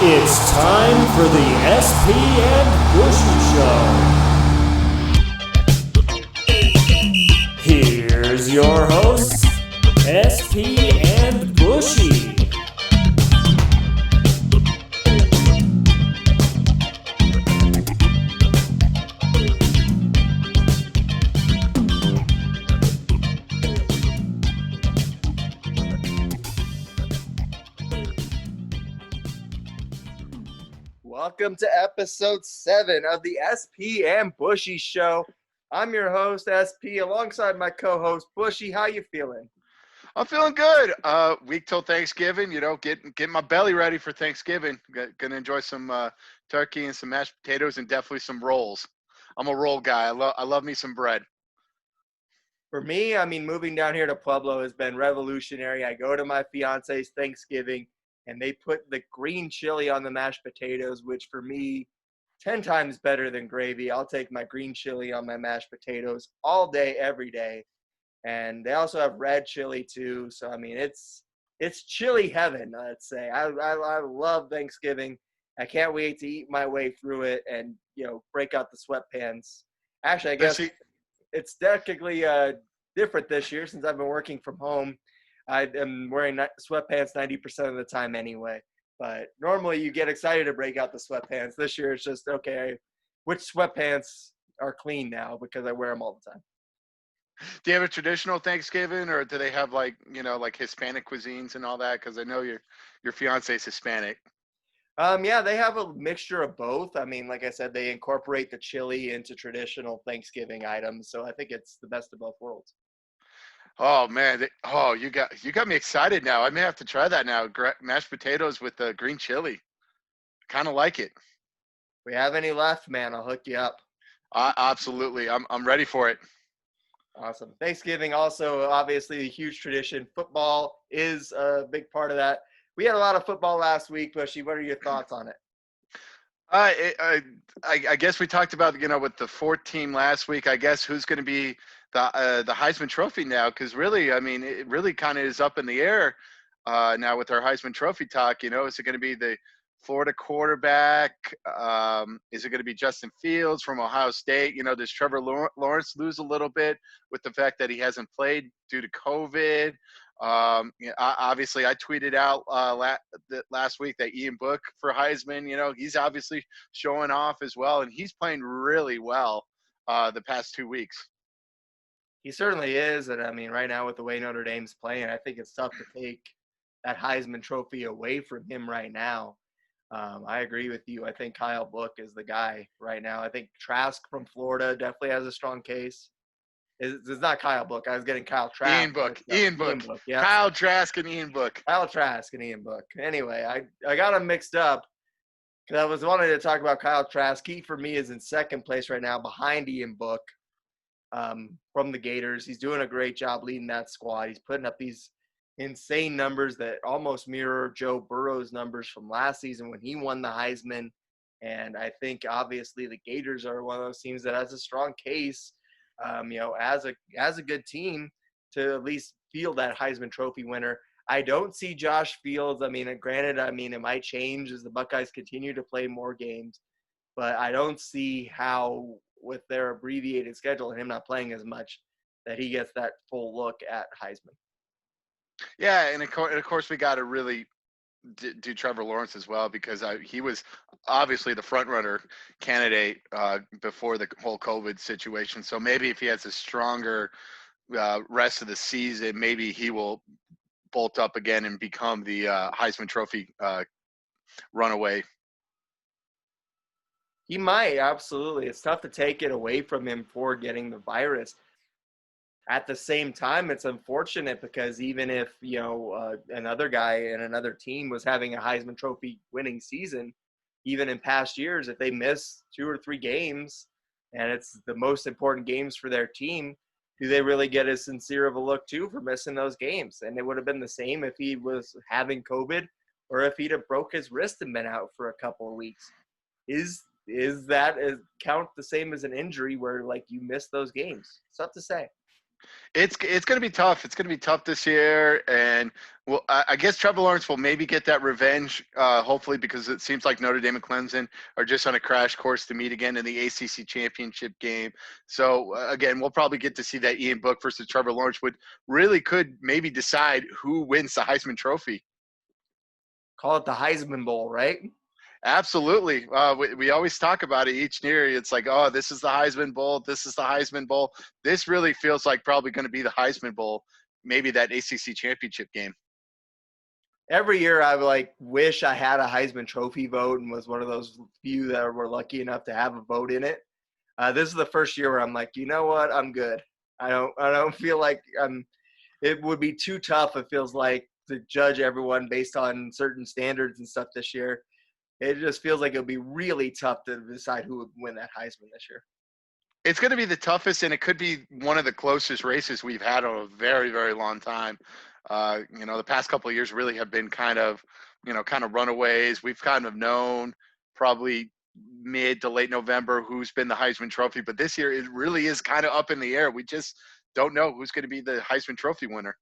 It's time for the SP and Bushy Show. Here's your hosts, SP and Bushy. Welcome to episode 7 of the SP and Bushy Show. I'm your host, SP, alongside my co-host, Bushy. How you feeling? I'm feeling good. Week till Thanksgiving, getting my belly ready for Thanksgiving. Gonna enjoy some turkey and some mashed potatoes and definitely some rolls. I'm a roll guy. I love me some bread. For me, moving down here to Pueblo has been revolutionary. I go to my fiance's Thanksgiving, and they put the green chili on the mashed potatoes, which for me, 10 times better than gravy. I'll take my green chili on my mashed potatoes all day, every day. And they also have red chili too. So, it's chili heaven, let's say. I love Thanksgiving. I can't wait to eat my way through it and, break out the sweatpants. Actually, I guess it's technically different this year since I've been working from home. I am wearing sweatpants 90% of the time anyway. But normally you get excited to break out the sweatpants. This year it's just, okay, which sweatpants are clean now because I wear them all the time. Do you have a traditional Thanksgiving, or do they have like Hispanic cuisines and all that? Because I know your fiance is Hispanic. Yeah, they have a mixture of both. Like I said, they incorporate the chili into traditional Thanksgiving items. So I think it's the best of both worlds. Oh man! You got me excited now. I may have to try that now. Mashed potatoes with the green chili. Kind of like it. If we have any left, man, I'll hook you up. Absolutely. I'm ready for it. Awesome. Thanksgiving also obviously a huge tradition. Football is a big part of that. We had a lot of football last week, Bushy. What are your thoughts on it? I guess we talked about with the 4th team last week. I guess who's going to be the Heisman Trophy now? Because really, it really kind of is up in the air now with our Heisman Trophy talk. Is it going to be the Florida quarterback? Is it going to be Justin Fields from Ohio State? Does Trevor Lawrence lose a little bit with the fact that he hasn't played due to COVID? Obviously, I tweeted out last week that Ian Book for Heisman. He's obviously showing off as well, and he's playing really well the past 2 weeks. He certainly is, and right now with the way Notre Dame's playing, I think it's tough to take that Heisman Trophy away from him right now. I agree with you. I think Kyle Book is the guy right now. I think Trask from Florida definitely has a strong case. It's not Kyle Book. I was getting Kyle Trask. Ian Book. Yeah. Kyle Trask and Ian Book. Kyle Trask and Ian Book. Anyway, I got them mixed up because I was wanting to talk about Kyle Trask. He, for me, is in second place right now behind Ian Book from the Gators. He's doing a great job leading that squad. He's putting up these insane numbers that almost mirror Joe Burrow's numbers from last season when he won the Heisman. And I think, obviously, the Gators are one of those teams that has a strong case as a good team to at least field that Heisman Trophy winner. I don't see Josh Fields. Granted, it might change as the Buckeyes continue to play more games, but I don't see how, with their abbreviated schedule and him not playing as much, that he gets that full look at Heisman. Yeah, and of course we got to really do Trevor Lawrence as well, because he was obviously the front runner candidate before the whole COVID situation. So maybe if he has a stronger rest of the season, maybe he will bolt up again and become the Heisman Trophy runaway. He might, absolutely. It's tough to take it away from him for getting the virus. At the same time, it's unfortunate because even if, another guy and another team was having a Heisman Trophy winning season, even in past years, if they miss 2 or 3 games and it's the most important games for their team, do they really get as sincere of a look too for missing those games? And it would have been the same if he was having COVID or if he'd have broke his wrist and been out for a couple of weeks. Is that count the same as an injury where, like, you miss those games? It's tough to say. It's going to be tough. It's going to be tough this year, and well, I guess Trevor Lawrence will maybe get that revenge, hopefully, because it seems like Notre Dame and Clemson are just on a crash course to meet again in the ACC championship game. So again, we'll probably get to see that Ian Book versus Trevor Lawrence could maybe decide who wins the Heisman Trophy. Call it the Heisman Bowl, right? Absolutely. We always talk about it each year. It's like, oh, this is the Heisman Bowl. This is the Heisman Bowl. This really feels like probably going to be the Heisman Bowl, maybe that ACC championship game. Every year I wish I had a Heisman Trophy vote and was one of those few that were lucky enough to have a vote in it. This is the first year where I'm like, you know what? I'm good. I don't feel like it would be too tough, it feels like, to judge everyone based on certain standards and stuff this year. It just feels like it'll be really tough to decide who would win that Heisman this year. It's going to be the toughest, and it could be one of the closest races we've had in a very, very long time. The past couple of years really have been kind of runaways. We've kind of known probably mid to late November who's been the Heisman Trophy, but this year it really is kind of up in the air. We just don't know who's going to be the Heisman Trophy winner.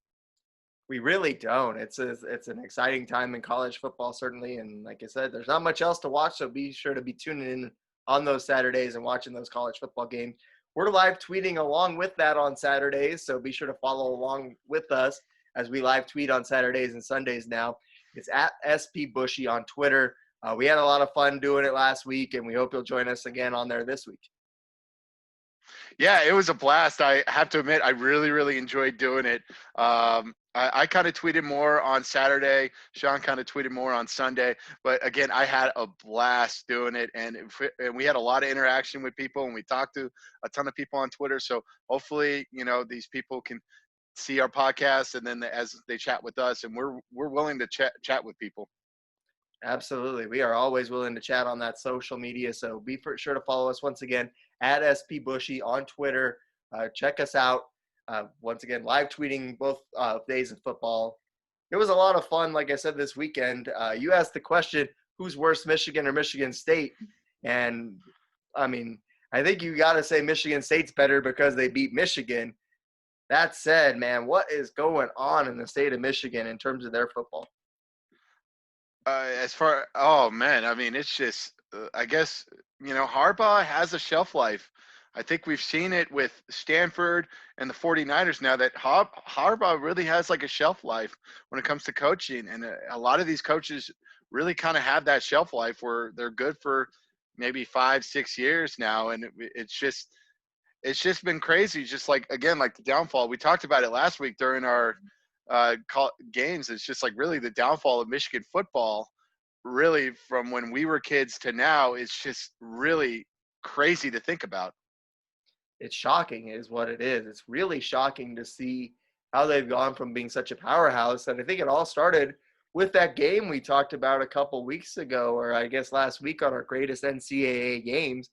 We really don't. It's an exciting time in college football, certainly. And like I said, there's not much else to watch, so be sure to be tuning in on those Saturdays and watching those college football games. We're live tweeting along with that on Saturdays, so be sure to follow along with us as we live tweet on Saturdays and Sundays now. It's at SP Bushy on Twitter. We had a lot of fun doing it last week, and we hope you'll join us again on there this week. Yeah, it was a blast. I have to admit, I really, really enjoyed doing it. I kind of tweeted more on Saturday. Sean kind of tweeted more on Sunday. But again, I had a blast doing it. And we had a lot of interaction with people, and we talked to a ton of people on Twitter. So hopefully, these people can see our podcast, and then as they chat with us, and we're willing to chat with people. Absolutely. We are always willing to chat on that social media. So be sure to follow us once again at SP Bushy on Twitter. Check us out. Once again, live tweeting both days of football. It was a lot of fun, like I said, this weekend. You asked the question, who's worse, Michigan or Michigan State? And, I mean, I think you got to say Michigan State's better because they beat Michigan. That said, man, what is going on in the state of Michigan in terms of their football? Oh man, I mean, it's just, I guess, Harbaugh has a shelf life. I think we've seen it with Stanford and the 49ers now that Harbaugh really has like a shelf life when it comes to coaching. And a lot of these coaches really kind of have that shelf life where they're good for maybe 5-6 years now. And it's just been crazy. Just like, again, like the downfall, we talked about it last week during our games. It's just like really the downfall of Michigan football, really from when we were kids to now. It's just really crazy to think about. It's shocking is what it is. It's really shocking to see how they've gone from being such a powerhouse. And I think it all started with that game we talked about a couple weeks ago, or I guess last week on our greatest NCAA games.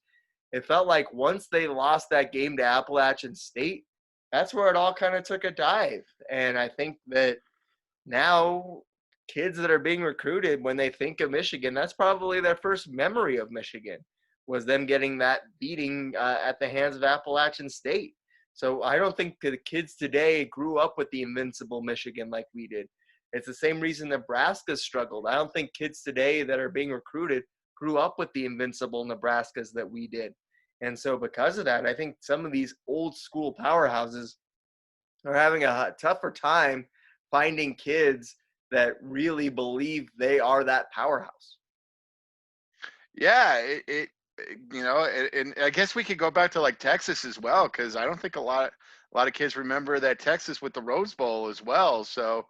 It felt like once they lost that game to Appalachian State, that's where it all kind of took a dive. And I think that now kids that are being recruited, when they think of Michigan, that's probably their first memory of Michigan, was them getting that beating at the hands of Appalachian State. So I don't think the kids today grew up with the invincible Michigan like we did. It's the same reason Nebraska struggled. I don't think kids today that are being recruited grew up with the invincible Nebraskas that we did. And so because of that, I think some of these old school powerhouses are having a tougher time finding kids that really believe they are that powerhouse. Yeah, and I guess we could go back to like Texas as well, because I don't think a lot of kids remember that Texas with the Rose Bowl as well. So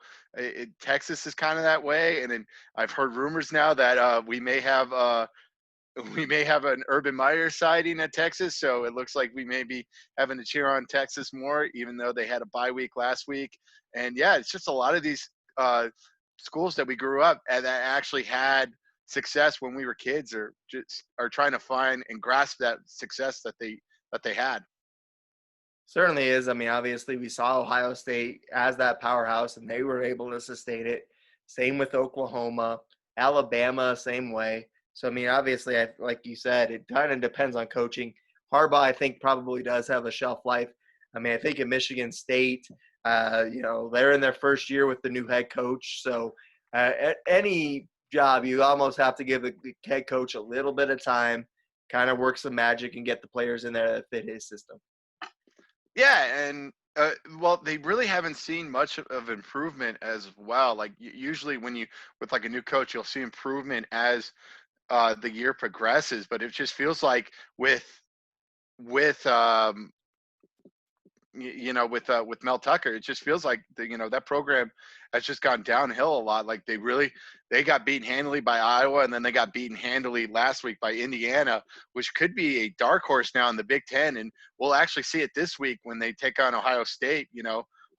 Texas is kind of that way, and then I've heard rumors now that we may have an Urban Meyer sighting at Texas. So it looks like we may be having to cheer on Texas more, even though they had a bye week last week. And yeah, it's just a lot of these schools that we grew up and that actually had success when we were kids are trying to find and grasp that success that they had. Certainly is. I mean, obviously we saw Ohio State as that powerhouse and they were able to sustain it. Same with Oklahoma, Alabama, same way. So, I mean, obviously, like you said, it kind of depends on coaching. Harbaugh, I think, probably does have a shelf life. I mean, I think in Michigan State, they're in their first year with the new head coach. So at any job, you almost have to give the head coach a little bit of time, kind of work some magic and get the players in there that fit his system. Yeah, and well, they really haven't seen much of improvement as well. Like usually when you with like a new coach, you'll see improvement as the year progresses. But it just feels like with with Mel Tucker, it just feels like that program has just gone downhill a lot. Like they got beaten handily by Iowa, and then they got beaten handily last week by Indiana, which could be a dark horse now in the Big Ten. And we'll actually see it this week when they take on Ohio State.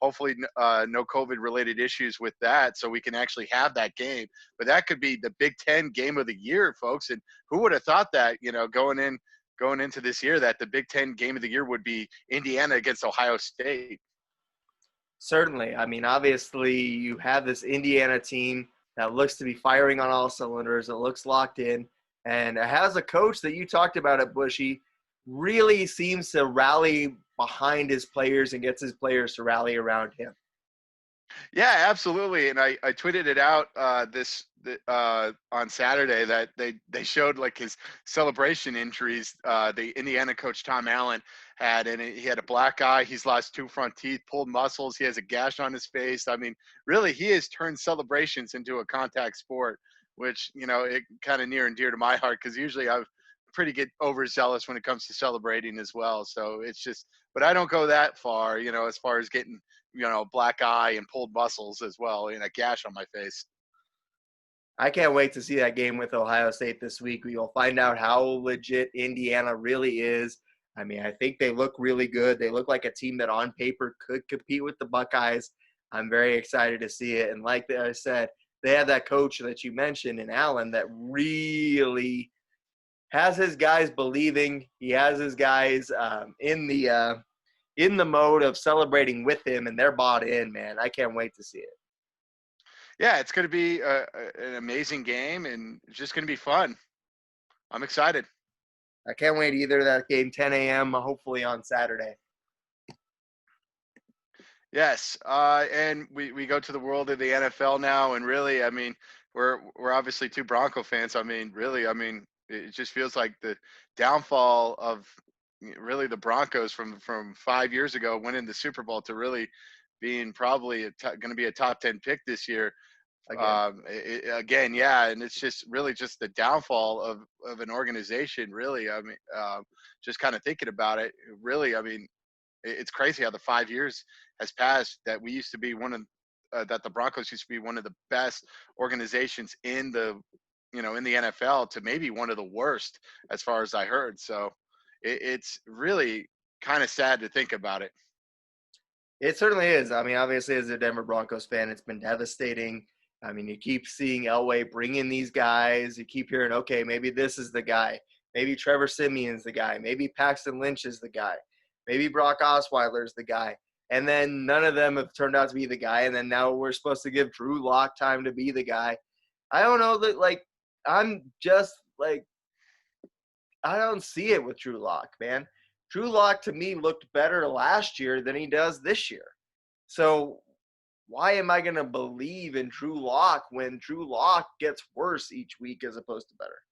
Hopefully no COVID related issues with that, so we can actually have that game. But that could be the Big Ten game of the year, folks. And who would have thought that going into this year that the Big Ten game of the year would be Indiana against Ohio State. Certainly. I mean, obviously you have this Indiana team that looks to be firing on all cylinders. It looks locked in. And it has a coach that you talked about at Bushy, really seems to rally behind his players and gets his players to rally around him. Yeah, absolutely. And I tweeted it out on Saturday that they showed like his celebration injuries. The Indiana coach Tom Allen had, and he had a black eye. He's lost 2 front teeth, pulled muscles. He has a gash on his face. I mean, really, he has turned celebrations into a contact sport, which it kind of near and dear to my heart because usually I've pretty get overzealous when it comes to celebrating as well. So it's just, but I don't go that far, as far as getting black eye and pulled muscles as well, and a gash on my face. I can't wait to see that game with Ohio State this week. We will find out how legit Indiana really is. I mean, I think they look really good. They look like a team that on paper could compete with the Buckeyes. I'm very excited to see it. And like I said, they have that coach that you mentioned in Allen that really has his guys believing. He has his guys in the mode of celebrating with him, and they're bought in, man. I can't wait to see it. Yeah, it's going to be an amazing game, and it's just going to be fun. I'm excited. I can't wait either. That game, 10 a.m., hopefully on Saturday. Yes, and we go to the world of the NFL now, and really, I mean, we're obviously 2 Bronco fans. I mean, really, I mean, it just feels like the downfall of really the Broncos from 5 years ago winning the Super Bowl to really being probably going to be a top 10 pick this year. Again, yeah, and it's just really just the downfall of an organization. Really, I mean, just kind of thinking about it. Really, I mean, it's crazy how the 5 years has passed that we used to be that the Broncos used to be one of the best organizations in the in the NFL to maybe one of the worst as far as I heard. So it's really kind of sad to think about it. It certainly is. I mean, obviously, as a Denver Broncos fan, it's been devastating. I mean, you keep seeing Elway bring in these guys. You keep hearing, okay, maybe this is the guy. Maybe Trevor Simeon's the guy. Maybe Paxton Lynch is the guy. Maybe Brock Osweiler's the guy. And then none of them have turned out to be the guy. And then now we're supposed to give Drew Lock time to be the guy. I don't know that, I'm just I don't see it with Drew Lock, man. Drew Lock to me looked better last year than he does this year. So why am I going to believe in Drew Lock when Drew Lock gets worse each week as opposed to better?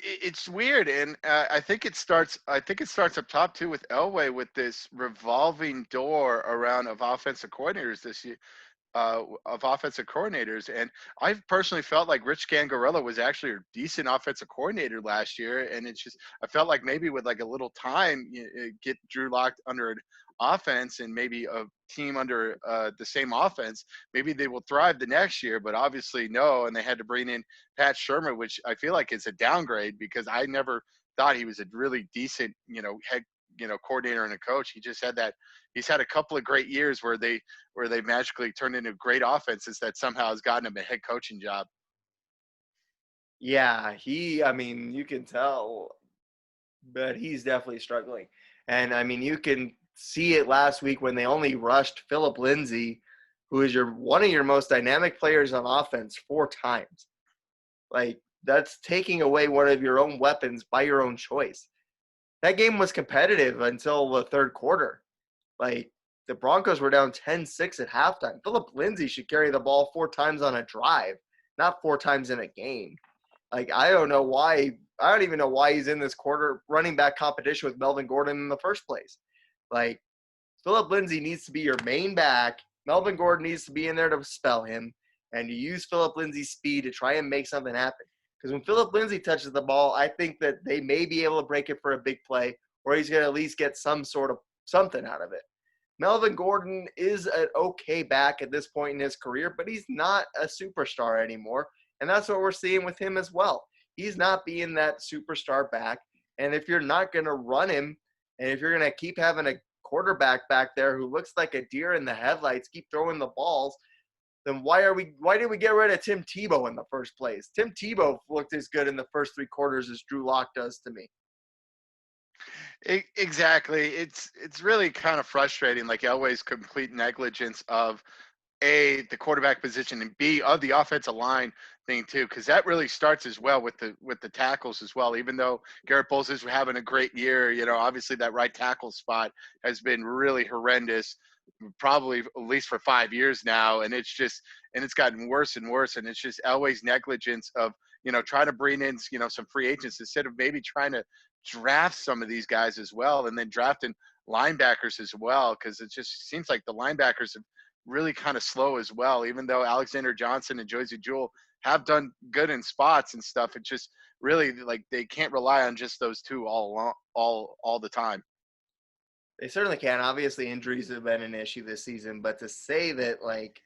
It's weird, and I think it starts. I think it starts up top too with Elway with this revolving door around of offensive coordinators this year. Of offensive coordinators, and I've personally felt like Rich Gangarella was actually a decent offensive coordinator last year, and it's just I felt like maybe with like a little time, get Drew Lock under an offense and maybe a team under the same offense, maybe they will thrive the next year. But obviously, no, and they had to bring in Pat Shermer, which I feel like is a downgrade because I never thought he was a really decent, head coordinator and a coach. He just had that. He's had a couple of great years where they magically turned into great offenses that somehow has gotten him a head coaching job. Yeah, I mean, you can tell, but he's definitely struggling. And I mean, you can see it last week when they only rushed Phillip Lindsay, who is one of your most dynamic players on offense, 4 times. Like, that's taking away one of your own weapons by your own choice. that game was competitive until the third quarter. Like, the Broncos were down 10-6 at halftime. Philip Lindsay should carry the ball 4 times on a drive, not 4 times in a game. Like, I don't know why. I don't even know why he's in this quarter running back competition with Melvin Gordon in the first place. Like, Philip Lindsay needs to be your main back. Melvin Gordon needs to be in there to spell him, and you use Philip Lindsay's speed to try and make something happen. Because when Philip Lindsay touches the ball, I think that they may be able to break it for a big play, or he's going to at least get some sort of something out of it. Melvin Gordon is an okay back at this point in his career, but he's not a superstar anymore. And that's what we're seeing with him as well. He's not being that superstar back. And if you're not going to run him, and if you're going to keep having a quarterback back there who looks like a deer in the headlights, keep throwing the balls, then why did we get rid of Tim Tebow in the first place? Tim Tebow looked as good in the first 3 quarters as Drew Lock does to me. Exactly. It's really kind of frustrating, like Elway's complete negligence of A, the quarterback position, and B, of the offensive line thing too, because that really starts as well with the tackles as well. Even though Garrett Bowles is having a great year, obviously that right tackle spot has been really horrendous, probably at least for 5 years now, and it's gotten worse and worse, and it's just Elway's negligence of trying to bring in some free agents instead of maybe trying to draft some of these guys as well, and then drafting linebackers as well, because it just seems like the linebackers have really kind of slow as well. Even though Alexander Johnson and Josie Jewell have done good in spots and stuff, it just really like they can't rely on just those two all the time. They certainly can. Obviously, injuries have been an issue this season, but to say that, like,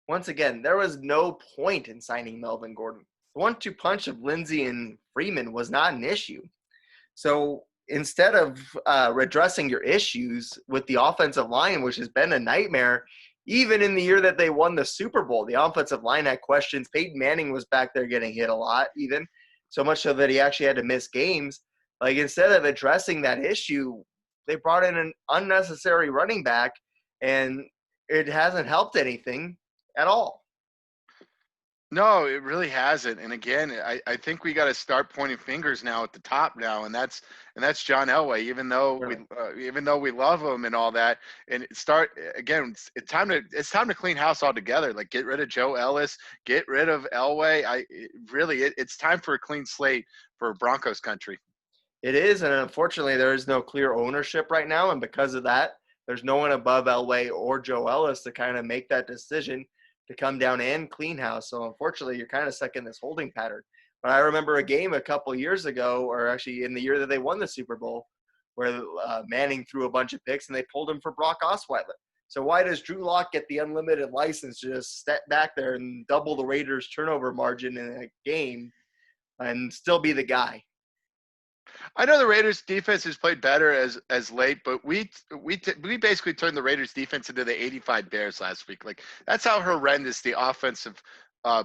once again, there was no point in signing Melvin Gordon. The 1-2 punch of Lindsay and Freeman was not an issue. So instead of redressing your issues with the offensive line, which has been a nightmare, even in the year that they won the Super Bowl, the offensive line had questions. Peyton Manning was back there getting hit a lot, even so much so that he actually had to miss games. Like, instead of addressing that issue, they brought in an unnecessary running back, and it hasn't helped anything at all. No, it really hasn't. And again, I think we got to start pointing fingers now at the top now, and that's John Elway. Even though we love him and all that, and start again. It's time to clean house altogether. Like, get rid of Joe Ellis, get rid of Elway. It's time for a clean slate for Broncos country. It is, and unfortunately, there is no clear ownership right now, and because of that, there's no one above Elway or Joe Ellis to kind of make that decision to come down and clean house. So unfortunately, you're kind of stuck in this holding pattern. But I remember a game a couple years ago, or actually in the year that they won the Super Bowl, where Manning threw a bunch of picks and they pulled him for Brock Osweiler. So why does Drew Lock get the unlimited license to just step back there and double the Raiders' turnover margin in a game and still be the guy? I know the Raiders defense has played better as late, but we basically turned the Raiders defense into the 85 Bears last week. Like, that's how horrendous the offensive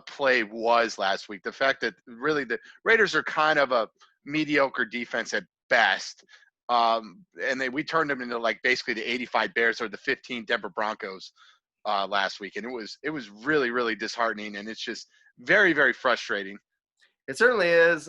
play was last week. The fact that really the Raiders are kind of a mediocre defense at best. And we turned them into like basically the 85 Bears or the 15 Denver Broncos last week. And it was really, really disheartening. And it's just very, very frustrating. It certainly is.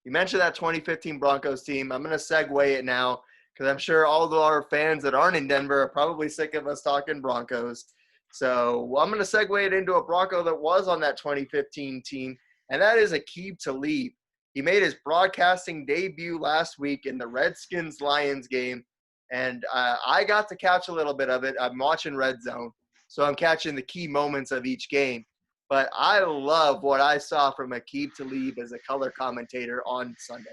You mentioned that 2015 Broncos team. I'm going to segue it now because I'm sure all of our fans that aren't in Denver are probably sick of us talking Broncos. So I'm going to segue it into a Bronco that was on that 2015 team, and that is Aqib Talib. He made his broadcasting debut last week in the Redskins-Lions game, and I got to catch a little bit of it. I'm watching Red Zone, so I'm catching the key moments of each game. But I love what I saw from Aqib Talib as a color commentator on Sunday.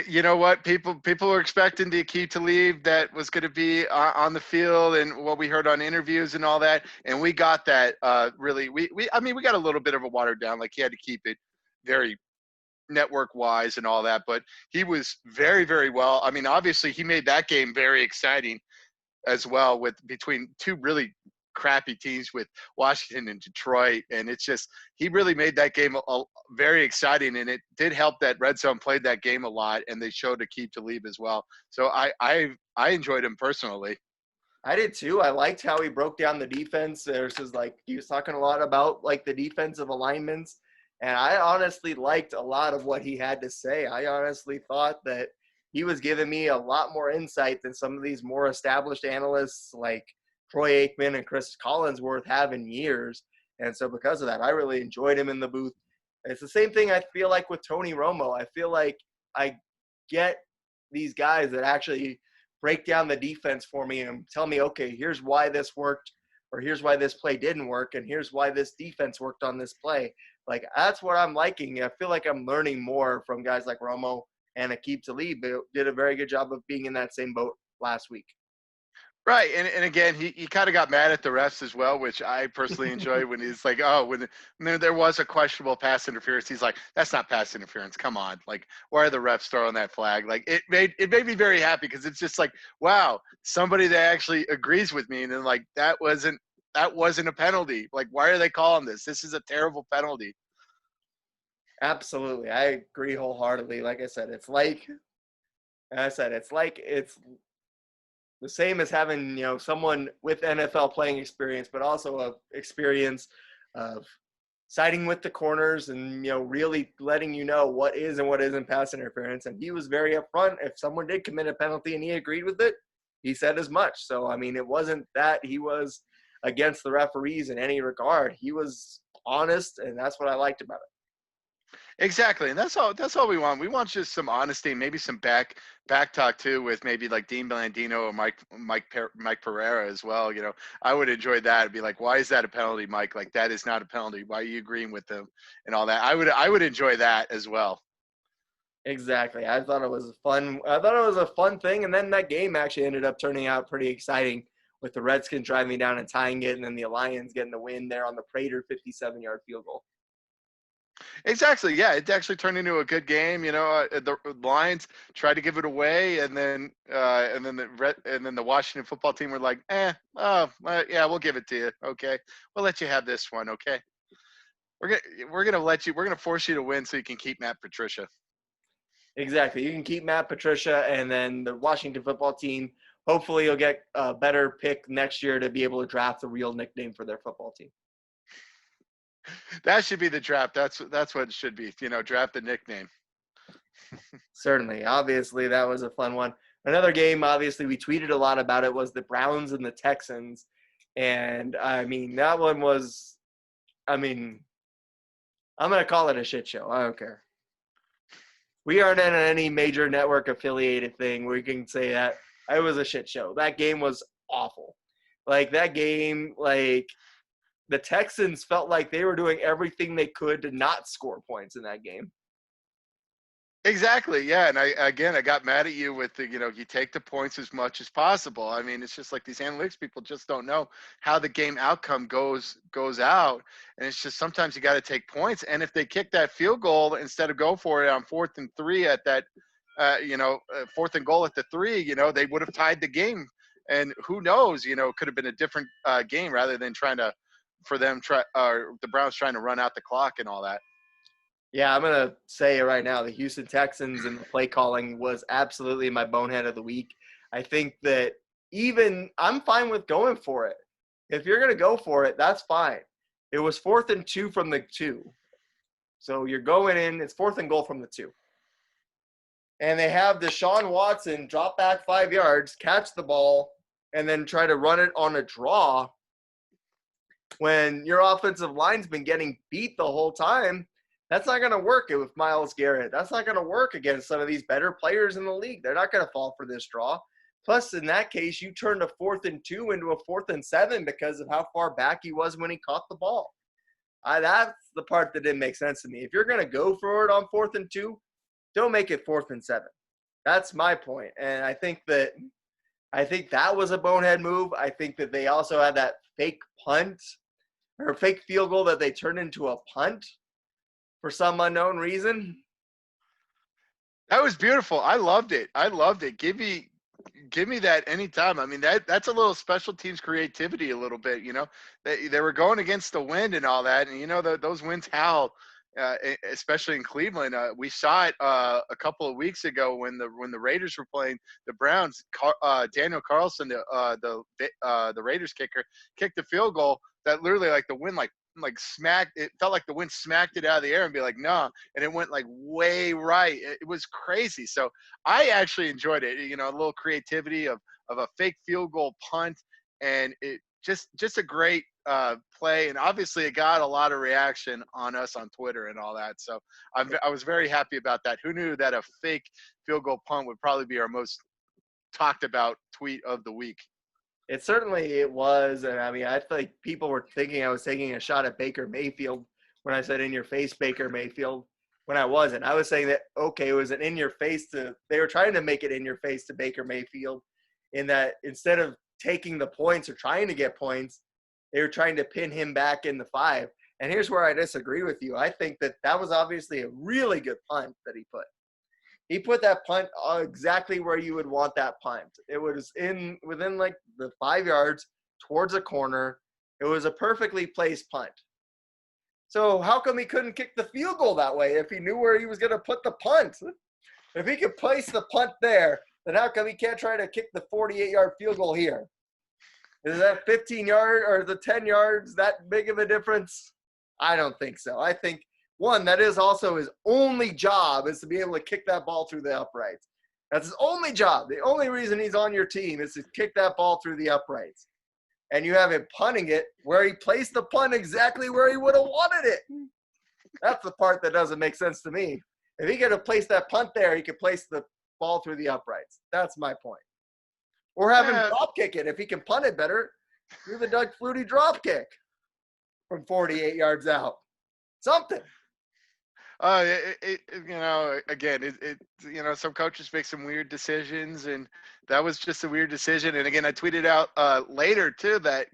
You know what? People were expecting the Aqib Talib that was going to be on the field and what we heard on interviews and all that. And we got that really. We got a little bit of a watered down. Like, he had to keep it very network wise and all that. But he was very, very well. I mean, obviously, he made that game very exciting as well, with between two really crappy teams with Washington and Detroit, and it's just he really made that game very exciting, and it did help that Red Zone played that game a lot, and they showed Aqib Talib as well. So I enjoyed him personally. I did too. I liked how he broke down the defense. There's like he was talking a lot about like the defensive alignments, and I honestly liked a lot of what he had to say. I honestly thought that he was giving me a lot more insight than some of these more established analysts like Troy Aikman and Chris Collinsworth have in years. And so because of that, I really enjoyed him in the booth. It's the same thing I feel like with Tony Romo. I feel like I get these guys that actually break down the defense for me and tell me, okay, here's why this worked, or here's why this play didn't work, and here's why this defense worked on this play. Like, that's what I'm liking. I feel like I'm learning more from guys like Romo and Aqib Talib, who did a very good job of being in that same boat last week. Right, and again, he kind of got mad at the refs as well, which I personally enjoy when he's like, oh, when there was a questionable pass interference, he's like, that's not pass interference. Come on, like, why are the refs throwing that flag? Like, it made me very happy because it's just like, wow, somebody that actually agrees with me, and then like that wasn't a penalty. Like, why are they calling this? This is a terrible penalty. Absolutely, I agree wholeheartedly. Like I said, it's like it's the same as having, someone with NFL playing experience, but also a experience of siding with the corners and, really letting you know what is and what isn't pass interference. And he was very upfront. If someone did commit a penalty and he agreed with it, he said as much. So, I mean, it wasn't that he was against the referees in any regard. He was honest, and that's what I liked about it. Exactly, and that's all we want. We want just some honesty, maybe some back talk too, with maybe like Dean Blandino or Mike Pereira as well. I would enjoy that. It'd be like, why is that a penalty, Mike? Like, that is not a penalty. Why are you agreeing with them and all that? I would enjoy that as well. Exactly. I thought it was a fun thing, and then that game actually ended up turning out pretty exciting with the Redskins driving down and tying it, and then the Lions getting the win there on the Prater 57-yard field goal. Exactly. Yeah, it actually turned into a good game. The Lions tried to give it away, and then the Washington football team were like, yeah, we'll give it to you. Okay, we'll let you have this one. Okay, we're gonna force you to win so you can keep Matt Patricia. Exactly. You can keep Matt Patricia, and then the Washington football team, hopefully you'll get a better pick next year to be able to draft a real nickname for their football team. That should be the draft. That's what it should be. Draft a nickname. Certainly. Obviously, that was a fun one. Another game, obviously, we tweeted a lot about it, was the Browns and the Texans. And, I mean, that one was – I'm going to call it a shit show. I don't care. We aren't in any major network affiliated thing where we can say that it was a shit show. That game was awful. Like, that game, like – the Texans felt like they were doing everything they could to not score points in that game. Exactly. Yeah. And I got mad at you with you take the points as much as possible. I mean, it's just like these analytics people just don't know how the game outcome goes out. And it's just sometimes you got to take points. And if they kick that field goal instead of go for it on 4th and 3 at that, 4th and goal at the 3, they would have tied the game. And who knows, it could have been a different game rather than the Browns trying to run out the clock and all that. Yeah, I'm going to say it right now. The Houston Texans and the play calling was absolutely my bonehead of the week. I think that I'm fine with going for it. If you're going to go for it, that's fine. It was 4th and 2 from the 2. So you're going in, it's 4th and goal from the 2. And they have Deshaun Watson drop back 5 yards, catch the ball, and then try to run it on a draw. When your offensive line's been getting beat the whole time, that's not going to work with Myles Garrett. That's not going to work against some of these better players in the league. They're not going to fall for this draw. Plus, in that case, you turned a 4th and 2 into a 4th and 7 because of how far back he was when he caught the ball. That's the part that didn't make sense to me. If you're going to go for it on 4th and 2, don't make it 4th and 7. That's my point. And I think that was a bonehead move. I think that they also had that fake punt or fake field goal that they turned into a punt for some unknown reason. That was beautiful. I loved it. Give me that anytime. I mean, that's a little special teams creativity a little bit, They were going against the wind and all that, and those winds howl, especially in Cleveland. We saw it a couple of weeks ago when the Raiders were playing the Browns. Daniel Carlson, the Raiders kicker, kicked the field goal that literally, like, the wind like smacked. It felt like the wind smacked it out of the air and be like, no, and it went like way right. It was crazy. So I actually enjoyed it. You know, a little creativity of a fake field goal punt, and it just a great play. And obviously, it got a lot of reaction on us on Twitter and all that. So I was very happy about that. Who knew that a fake field goal punt would probably be our most talked about tweet of the week? It was, and I mean, I think people were thinking I was taking a shot at Baker Mayfield when I said "in your face, Baker Mayfield." When I wasn't, I was saying that okay, it was an in your face to. They were trying to make it in your face to Baker Mayfield, in that instead of taking the points or trying to get points, they were trying to pin him back in the 5. And here's where I disagree with you. I think that was obviously a really good punt that he put. He put that punt exactly where you would want that punt. It was within like the 5 yards towards a corner. It was a perfectly placed punt. So how come he couldn't kick the field goal that way if he knew where he was going to put the punt? If he could place the punt there, then how come he can't try to kick the 48-yard field goal here? Is that 15-yard or the 10 yards that big of a difference? I don't think so. I think, one, that is also his only job is to be able to kick that ball through the uprights. That's his only job. The only reason he's on your team is to kick that ball through the uprights. And you have him punting it where he placed the punt exactly where he would have wanted it. That's the part that doesn't make sense to me. If he could have placed that punt there, he could place the ball through the uprights. That's my point. Or have him drop kick it. If he can punt it better, do the Doug Flutie drop kick from 48 yards out. Something. Some coaches make some weird decisions, and that was just a weird decision. And again, I tweeted out later too that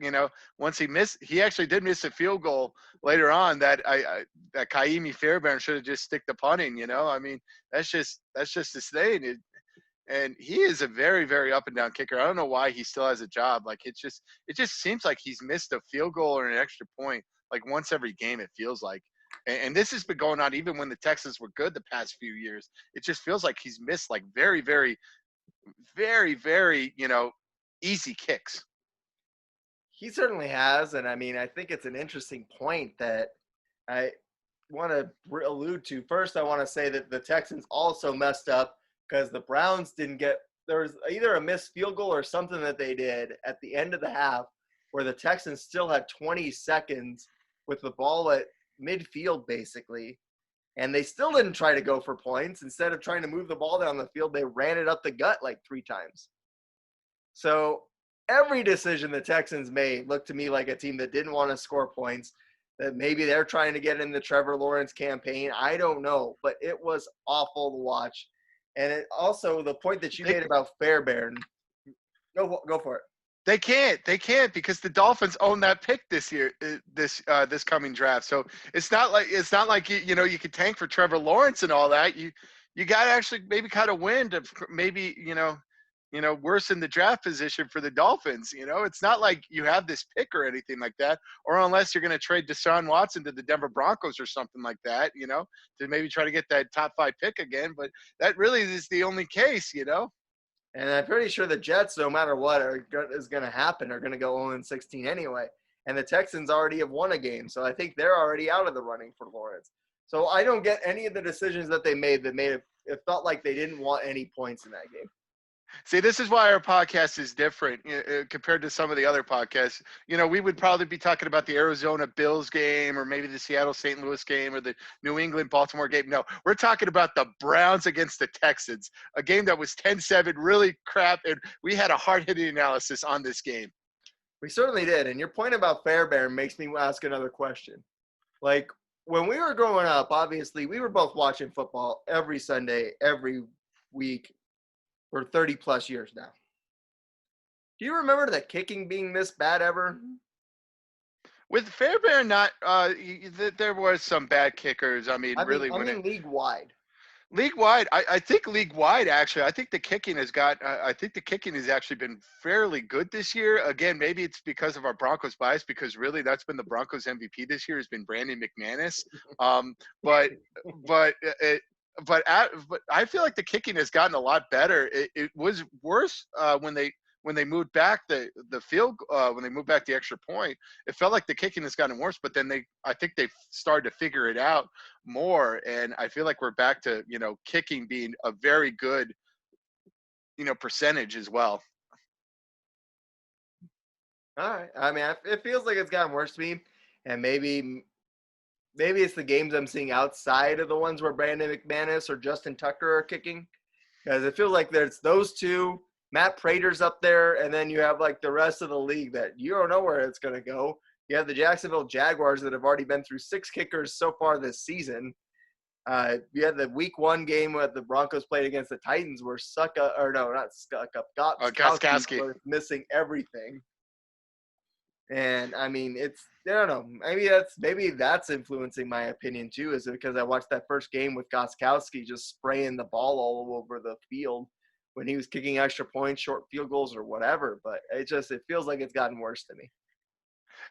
once he actually did miss a field goal later on that that Kaimi Fairbairn should have just stick to punting. I mean that's just his thing. And he is a very, very up and down kicker. I don't know why he still has a job. Like it just seems like he's missed a field goal or an extra point like once every game. It feels like. And this has been going on even when the Texans were good the past few years. It just feels like he's missed like very, very, very, very, easy kicks. He certainly has. And I mean, I think it's an interesting point that I want to allude to. First, I want to say that the Texans also messed up because the Browns didn't get – there was either a missed field goal or something that they did at the end of the half where the Texans still had 20 seconds with the ball at – midfield basically, and they still didn't try to go for points. Instead of trying to move the ball down the field, they ran it up the gut like 3 times. So every decision the Texans made looked to me like a team that didn't want to score points, that maybe they're trying to get in the Trevor Lawrence campaign. I don't know, but it was awful to watch. And it also, the point that you made about Fairbairn, go for it. They can't because the Dolphins own that pick this year, this coming draft. So it's not like you could tank for Trevor Lawrence and all that. You got to actually maybe kind of win to maybe worsen the draft position for the Dolphins. It's not like you have this pick or anything like that, or unless you're going to trade Deshaun Watson to the Denver Broncos or something like that, to maybe try to get that top 5 pick again. But that really is the only case, And I'm pretty sure the Jets, no matter what is going to happen, are going to go 0-16 anyway. And the Texans already have won a game, so I think they're already out of the running for Lawrence. So I don't get any of the decisions that they made it felt like they didn't want any points in that game. See, this is why our podcast is different compared to some of the other podcasts. We would probably be talking about the Arizona Bills game or maybe the Seattle St. Louis game or the New England Baltimore game. No, we're talking about the Browns against the Texans, a game that was 10-7, really crap, and we had a hard-hitting analysis on this game. We certainly did, and your point about Fairbairn makes me ask another question. Like, when we were growing up, obviously, we were both watching football every Sunday, every week, for 30-plus years now. Do you remember the kicking being this bad ever? With Fairbairn, there was some bad kickers. I mean league-wide. League-wide, I think league-wide, actually, I think the kicking has actually been fairly good this year. Again, maybe it's because of our Broncos bias, because really that's been the Broncos MVP this year has been Brandon McManus. But I feel like the kicking has gotten a lot better. It was worse when when they moved back the field, when they moved back the extra point, it felt like the kicking has gotten worse. But then I think they started to figure it out more, and I feel like we're back to kicking being a very good percentage as well. All right. I mean, it feels like it's gotten worse to me, and maybe it's the games I'm seeing outside of the ones where Brandon McManus or Justin Tucker are kicking, because it feels like there's those two. Matt Prater's up there, and then you have like the rest of the league that you don't know where it's going to go. You have the Jacksonville Jaguars that have already been through 6 kickers so far this season. You had the week 1 game where the Broncos played against the Titans where Gostkowski was missing everything. And I mean, I don't know. Maybe that's influencing my opinion too, is because I watched that first game with Gostkowski just spraying the ball all over the field when he was kicking extra points, short field goals, or whatever. But it feels like it's gotten worse to me.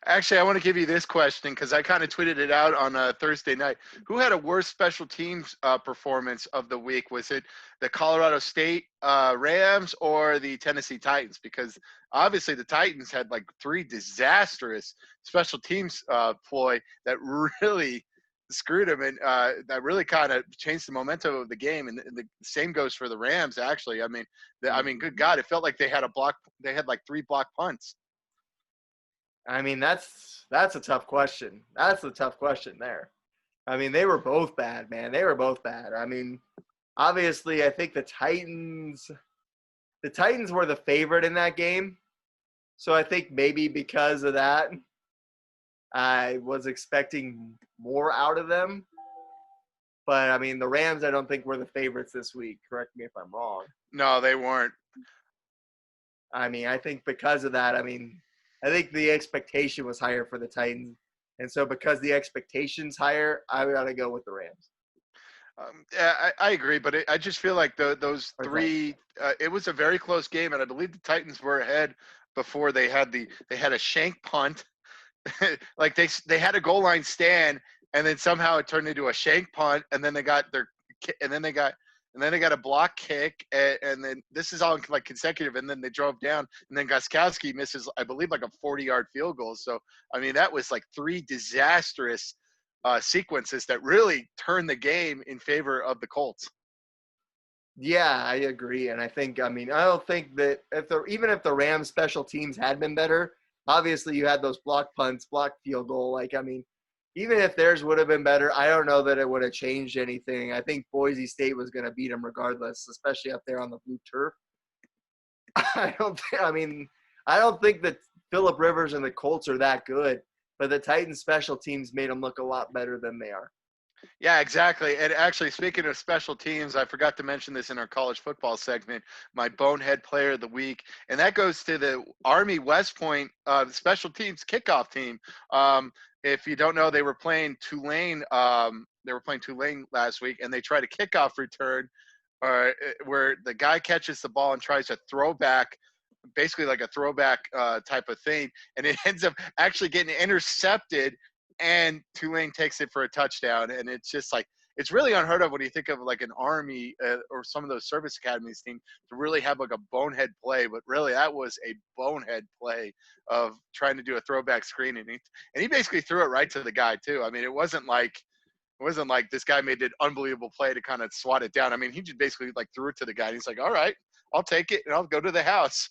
Actually, I want to give you this question because I kind of tweeted it out on Thursday night. Who had a worse special teams performance of the week? Was it the Colorado State Rams or the Tennessee Titans? Because obviously the Titans had like 3 disastrous special teams ploy that really screwed them, and that really kind of changed the momentum of the game. And the same goes for the Rams. Actually, I mean, good God, it felt like they had like 3 block punts. I mean, that's a tough question. That's a tough question there. I mean, they were both bad, man. They were both bad. I mean, obviously, I think the Titans were the favorite in that game. So I think maybe because of that, I was expecting more out of them. But, I mean, the Rams, I don't think were the favorites this week. Correct me if I'm wrong. No, they weren't. I mean, I think because of that, I think the expectation was higher for the Titans. And so because the expectation's higher, I got to go with the Rams. Yeah, I agree, but I just feel like those 3 it was a very close game, and I believe the Titans were ahead before they had a shank punt. Like they had a goal line stand, and then somehow it turned into a shank punt, and then they got a block kick, and then this is all like consecutive, and then they drove down, and then Gostkowski misses, I believe, like a 40-yard field goal. So, I mean, that was like 3 disastrous sequences that really turned the game in favor of the Colts. Yeah, I agree. And I think, I don't think that even if the Rams special teams had been better, obviously you had those block punts, block field goal. Even if theirs would have been better, I don't know that it would have changed anything. I think Boise State was going to beat them regardless, especially up there on the blue turf. I don't think that Phillip Rivers and the Colts are that good, but the Titans special teams made them look a lot better than they are. Yeah, exactly. And actually, speaking of special teams, I forgot to mention this in our college football segment, my Bonehead player of the week. And that goes to the Army West Point special teams kickoff team. If you don't know, they were playing Tulane. They were playing Tulane last week, and they tried a kickoff return where the guy catches the ball and tries to throw back, basically like a throwback type of thing. And it ends up actually getting intercepted, and Tulane takes it for a touchdown. And it's just like, it's really unheard of when you think of like an Army or some of those service academies team to really have like a bonehead play. But really, that was a bonehead play of trying to do a throwback screen. And he basically threw it right to the guy too. I mean, it wasn't like this guy made an unbelievable play to kind of swat it down. I mean, he just basically like threw it to the guy. And he's like, all right, I'll take it and I'll go to the house.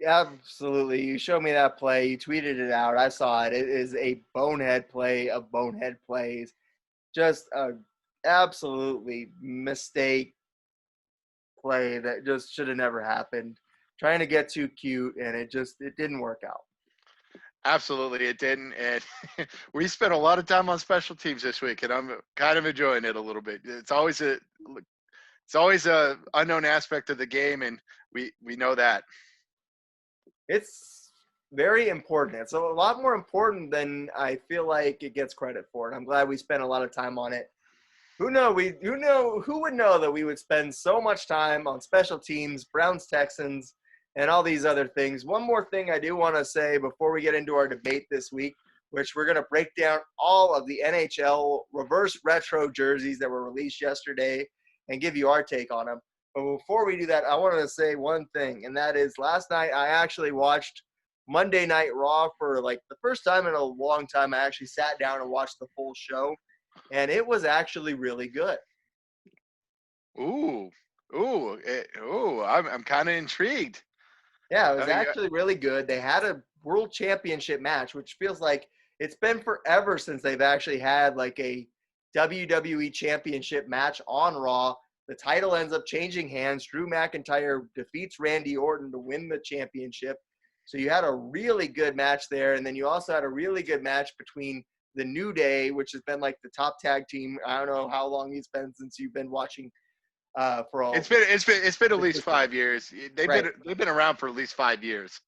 Absolutely. You showed me that play. You tweeted it out. I saw it. It is a bonehead play of bonehead plays. Just a absolutely mistake play that just should have never happened. Trying to get too cute, and it didn't work out. Absolutely, it didn't. And we spent a lot of time on special teams this week, and I'm kind of enjoying it a little bit. It's always a unknown aspect of the game, and we know that. It's very important. It's a lot more important than I feel like it gets credit for. And I'm glad we spent a lot of time on it. Who would know that we would spend so much time on special teams, Browns, Texans, and all these other things. One more thing I do want to say before we get into our debate this week, which we're going to break down all of the NHL reverse retro jerseys that were released yesterday and give you our take on them. But before we do that, I wanted to say one thing, and that is last night I actually watched Monday Night Raw for like the first time in a long time. I actually sat down and watched the full show, and it was actually really good. Ooh, ooh! I'm kind of intrigued. Yeah, it was Yeah. actually really good. They had a world championship match, which feels like it's been forever since they've actually had like a WWE championship match on Raw. The title ends up changing hands. Drew McIntyre defeats Randy Orton to win the championship. So you had a really good match there. And then you also had a really good match between the New Day, which has been like the top tag team. I don't know how long it's been since you've been watching for all It's been at least consistently. 5 years. They've Right. been around for at least 5 years.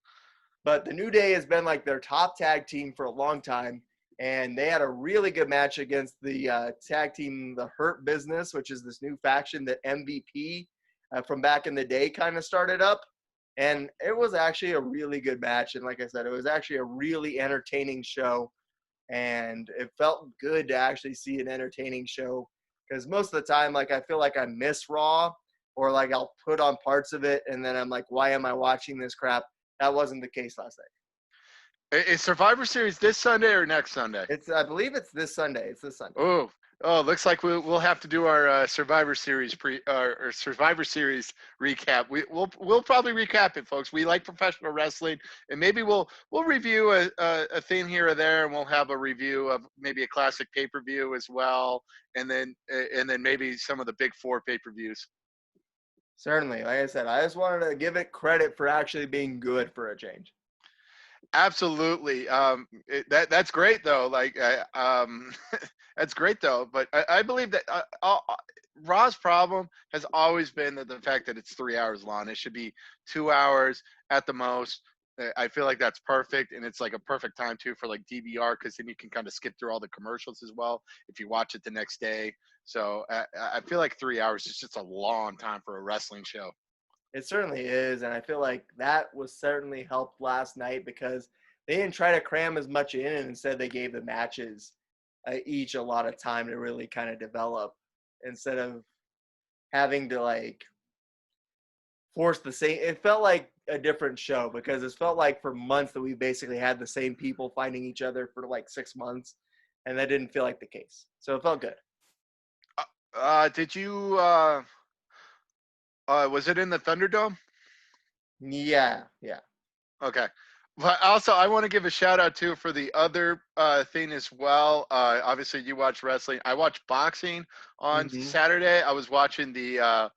But the New Day has been like their top tag team for a long time. And they had a really good match against the tag team, the Hurt Business, which is this new faction that MVP from back in the day kind of started up. And it was actually a really good match. And like I said, it was actually a really entertaining show. And it felt good to actually see an entertaining show because most of the time, like I feel like I miss Raw or like I'll put on parts of it and then I'm like, why am I watching this crap? That wasn't the case last night. Is Survivor Series this Sunday or next Sunday? I believe it's this Sunday. It's this Sunday. Looks like we'll have to do our Survivor Series or Survivor Series recap. We'll probably recap it, folks. We like professional wrestling, and maybe we'll review a thing here or there, and we'll have a review of maybe a classic pay-per-view as well, and then maybe some of the big four pay-per-views. Certainly. Like I said, I just wanted to give it credit for actually being good for a change. Absolutely. That's great though. That's great though. But I believe that Raw's problem has always been that the fact that it's 3 hours long. It should be 2 hours at the most. I feel like that's perfect, and it's like a perfect time too for like DVR because then you can kind of skip through all the commercials as well if you watch it the next day. So I feel like 3 hours is just a long time for a wrestling show. It certainly is, and I feel like that was certainly helped last night because they didn't try to cram as much in, and instead they gave the matches each a lot of time to really kind of develop instead of having to like force the same. It felt like a different show because it felt like for months that we basically had the same people fighting each other for like 6 months, and that didn't feel like the case. So it felt good. Did you? Was it in the Thunderdome? Yeah, yeah. Okay. But also, I want to give a shout out too for the other thing as well. Obviously, you watch wrestling. I watched boxing on Mm-hmm. Saturday. I was watching the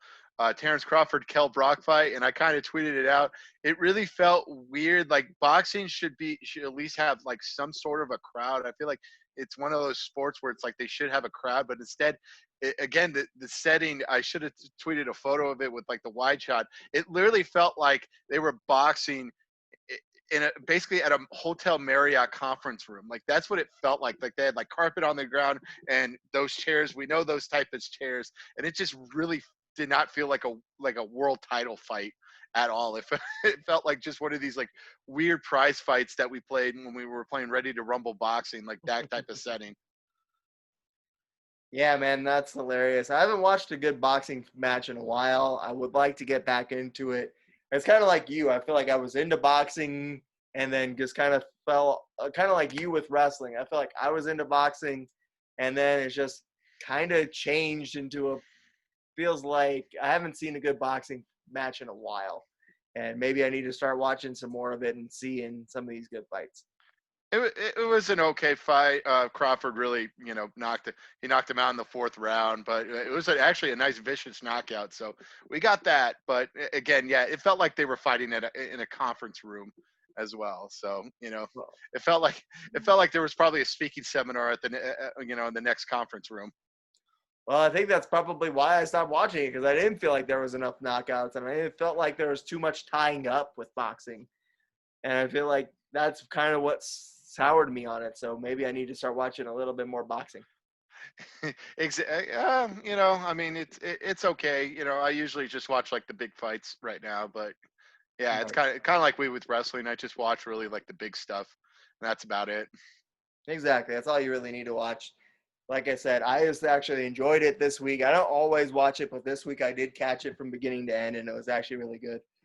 Terrence Crawford Kell Brock fight, and I kind of tweeted it out. It really felt weird. Like boxing should at least have like some sort of a crowd. I feel like it's one of those sports where it's like they should have a crowd, but instead, again, the setting. I should have tweeted a photo of it with like the wide shot. It literally felt like they were boxing basically at a hotel Marriott conference room. Like that's what it felt like. Like they had like carpet on the ground and those chairs. We know those type of chairs, and it just really did not feel like a world title fight at all. It felt like just one of these like weird prize fights that we played when we were playing Ready to Rumble boxing, like that type of setting. Yeah, man, that's hilarious. I haven't watched a good boxing match in a while. I would like to get back into it. It's kind of like you. I feel like I was into boxing and then just kind of fell, kind of like you with wrestling. I feel like I was into boxing and then it's just kind of changed into feels like I haven't seen a good boxing match in a while. And maybe I need to start watching some more of it and seeing some of these good fights. It was an okay fight. Crawford really, knocked him out in the fourth round, but it was actually a nice vicious knockout. So we got that. But again, yeah, it felt like they were fighting in a conference room as well. So it felt like there was probably a speaking seminar at in the next conference room. Well, I think that's probably why I stopped watching it because I didn't feel like there was enough knockouts, and it felt like there was too much tying up with boxing, and I feel like that's kind of what soured me on it. So maybe I need to start watching a little bit more boxing. I mean, it's okay. I usually just watch like the big fights right now, but yeah, it's kind of like we with wrestling. I just watch really like the big stuff, and that's about it. Exactly. That's all you really need to watch. like I said, I just actually enjoyed it this week. I don't always watch it, but this week I did catch it from beginning to end, and it was actually really good.